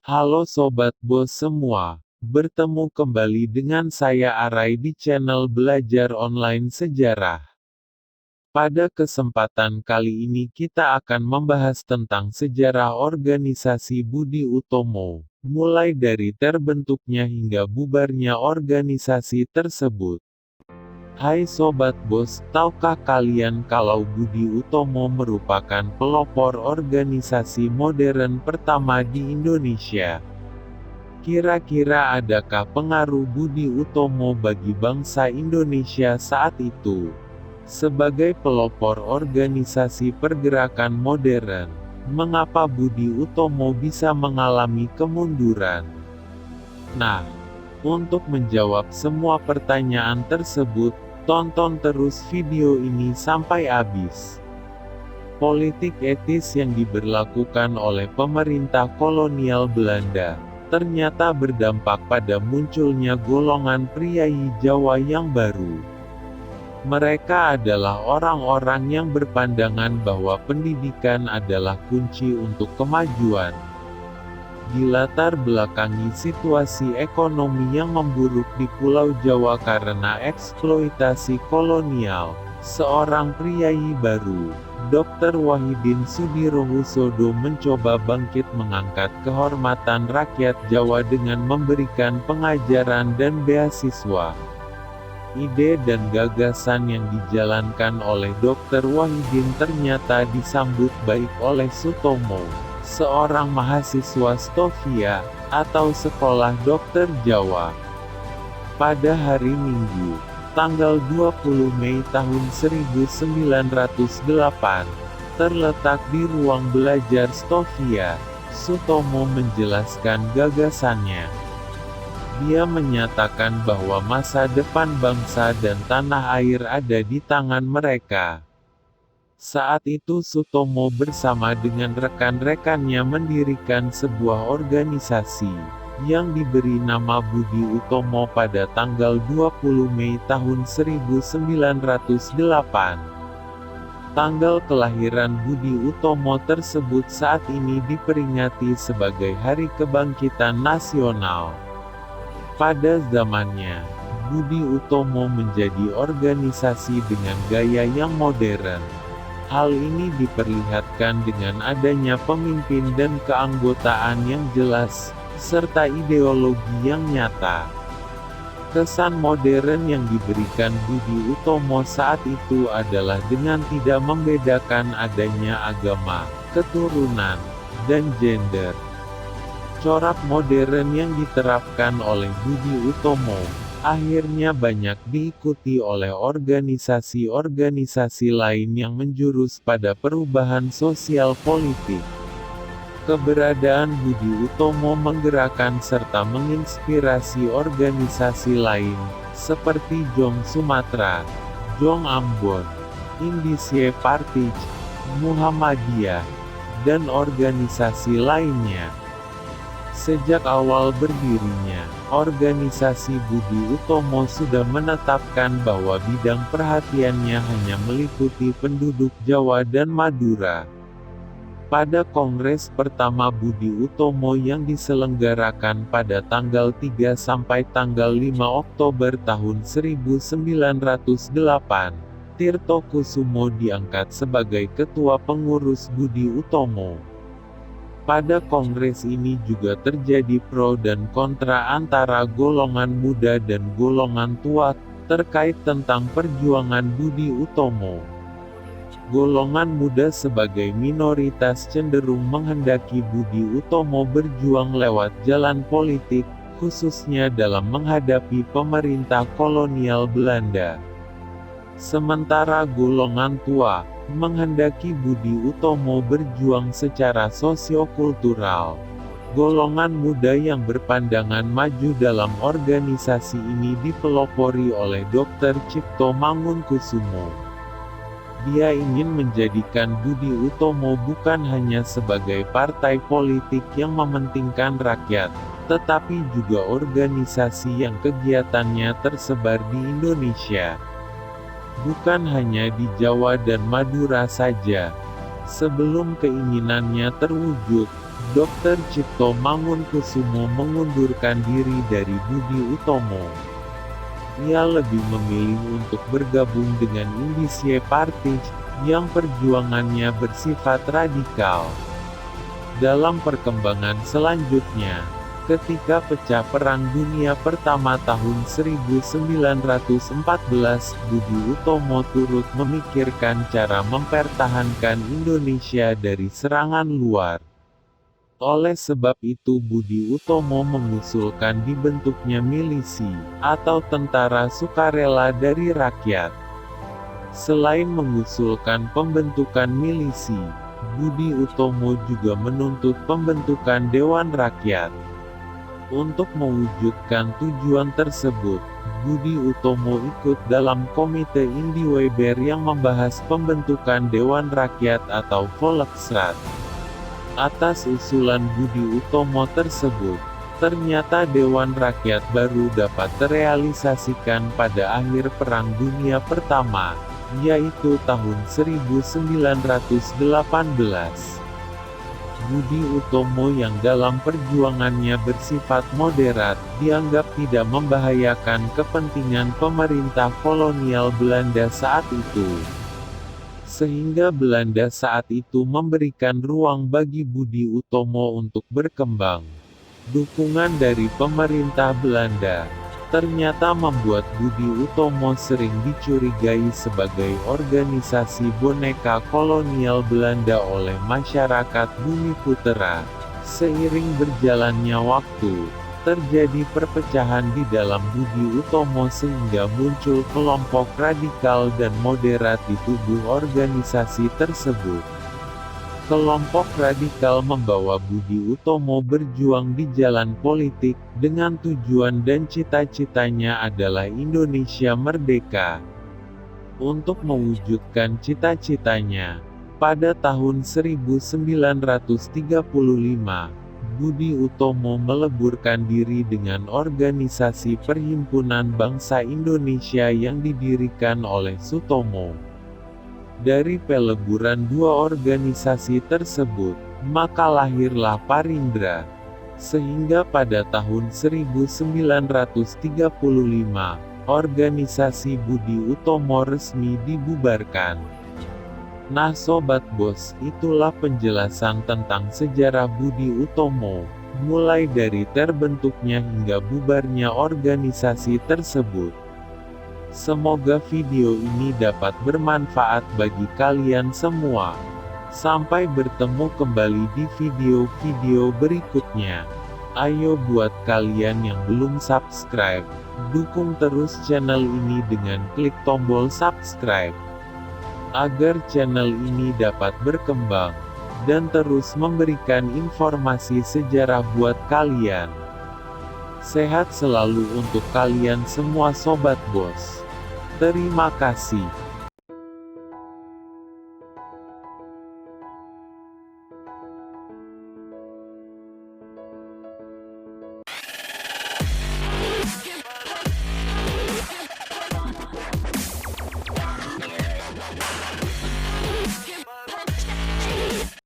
Halo Sobat Bos semua, bertemu kembali dengan saya Arai di channel Belajar Online Sejarah. Pada kesempatan kali ini kita akan membahas tentang sejarah organisasi Budi Utomo, mulai dari terbentuknya hingga bubarnya organisasi tersebut. Hai Sobat Bos, tahukah kalian kalau Budi Utomo merupakan pelopor organisasi modern pertama di Indonesia? Kira-kira adakah pengaruh Budi Utomo bagi bangsa Indonesia saat itu? Sebagai pelopor organisasi pergerakan modern, mengapa Budi Utomo bisa mengalami kemunduran? Nah, untuk menjawab semua pertanyaan tersebut, tonton terus video ini sampai habis. Politik etis yang diberlakukan oleh pemerintah kolonial Belanda, ternyata berdampak pada munculnya golongan priai Jawa yang baru. Mereka adalah orang-orang yang berpandangan bahwa pendidikan adalah kunci untuk kemajuan. Dilatar belakangi situasi ekonomi yang memburuk di Pulau Jawa karena eksploitasi kolonial, seorang priai baru, Dr. Wahidin Sudirohusodo mencoba bangkit mengangkat kehormatan rakyat Jawa dengan memberikan pengajaran dan beasiswa. Ide dan gagasan yang dijalankan oleh Dr. Wahidin ternyata disambut baik oleh Sutomo, seorang mahasiswa Stovia, atau Sekolah Dokter Jawa. Pada hari Minggu, tanggal 20 Mei tahun 1908, terletak di ruang belajar Stovia, Sutomo menjelaskan gagasannya. Dia menyatakan bahwa masa depan bangsa dan tanah air ada di tangan mereka. Saat itu Sutomo bersama dengan rekan-rekannya mendirikan sebuah organisasi, yang diberi nama Budi Utomo pada tanggal 20 Mei tahun 1908. Tanggal kelahiran Budi Utomo tersebut saat ini diperingati sebagai Hari Kebangkitan Nasional. Pada zamannya, Budi Utomo menjadi organisasi dengan gaya yang modern. Hal ini diperlihatkan dengan adanya pemimpin dan keanggotaan yang jelas, serta ideologi yang nyata. Kesan modern yang diberikan Budi Utomo saat itu adalah dengan tidak membedakan adanya agama, keturunan, dan gender. Corak modern yang diterapkan oleh Budi Utomo, akhirnya banyak diikuti oleh organisasi-organisasi lain yang menjurus pada perubahan sosial politik. Keberadaan Budi Utomo menggerakkan serta menginspirasi organisasi lain, seperti Jong Sumatera, Jong Ambon, Indische Partij, Muhammadiyah, dan organisasi lainnya. Sejak awal berdirinya, organisasi Budi Utomo sudah menetapkan bahwa bidang perhatiannya hanya meliputi penduduk Jawa dan Madura. Pada kongres pertama Budi Utomo yang diselenggarakan pada tanggal 3 sampai tanggal 5 Oktober tahun 1908, Tirto Kusumo diangkat sebagai ketua pengurus Budi Utomo. Pada kongres ini juga terjadi pro dan kontra antara golongan muda dan golongan tua, terkait tentang perjuangan Budi Utomo. Golongan muda sebagai minoritas cenderung menghendaki Budi Utomo berjuang lewat jalan politik, khususnya dalam menghadapi pemerintah kolonial Belanda. Sementara golongan tua menghendaki Budi Utomo berjuang secara sosiokultural. Golongan muda yang berpandangan maju dalam organisasi ini dipelopori oleh Dr. Cipto Mangunkusumo. Dia ingin menjadikan Budi Utomo bukan hanya sebagai partai politik yang mementingkan rakyat, tetapi juga organisasi yang kegiatannya tersebar di Indonesia. Bukan hanya di Jawa dan Madura saja. Sebelum keinginannya terwujud, Dr. Cipto Mangunkusumo mengundurkan diri dari Budi Utomo. Ia lebih memilih untuk bergabung dengan Indische Partij, yang perjuangannya bersifat radikal. Dalam perkembangan selanjutnya, ketika pecah Perang Dunia Pertama tahun 1914, Budi Utomo turut memikirkan cara mempertahankan Indonesia dari serangan luar. Oleh sebab itu Budi Utomo mengusulkan dibentuknya milisi, atau tentara sukarela dari rakyat. Selain mengusulkan pembentukan milisi, Budi Utomo juga menuntut pembentukan Dewan Rakyat. Untuk mewujudkan tujuan tersebut, Budi Utomo ikut dalam Komite Indieweber yang membahas pembentukan Dewan Rakyat atau Volksraad. Atas usulan Budi Utomo tersebut, ternyata Dewan Rakyat baru dapat terrealisasikan pada akhir Perang Dunia Pertama, yaitu tahun 1918. Budi Utomo yang dalam perjuangannya bersifat moderat, dianggap tidak membahayakan kepentingan pemerintah kolonial Belanda saat itu. Sehingga Belanda saat itu memberikan ruang bagi Budi Utomo untuk berkembang. Dukungan dari pemerintah Belanda ternyata membuat Budi Utomo sering dicurigai sebagai organisasi boneka kolonial Belanda oleh masyarakat Bumiputera. Seiring berjalannya waktu, terjadi perpecahan di dalam Budi Utomo sehingga muncul kelompok radikal dan moderat di tubuh organisasi tersebut. Kelompok radikal membawa Budi Utomo berjuang di jalan politik, dengan tujuan dan cita-citanya adalah Indonesia merdeka. Untuk mewujudkan cita-citanya, pada tahun 1935, Budi Utomo meleburkan diri dengan organisasi Perhimpunan Bangsa Indonesia yang didirikan oleh Sutomo. Dari peleburan dua organisasi tersebut, maka lahirlah Parindra. Sehingga pada tahun 1935, organisasi Budi Utomo resmi dibubarkan. Nah Sobat Bos, itulah penjelasan tentang sejarah Budi Utomo, mulai dari terbentuknya hingga bubarnya organisasi tersebut. Semoga video ini dapat bermanfaat bagi kalian semua. Sampai bertemu kembali di video-video berikutnya. Ayo buat kalian yang belum subscribe, dukung terus channel ini dengan klik tombol subscribe, agar channel ini dapat berkembang, dan terus memberikan informasi sejarah buat kalian. Sehat selalu untuk kalian semua Sobat Bos. Terima kasih.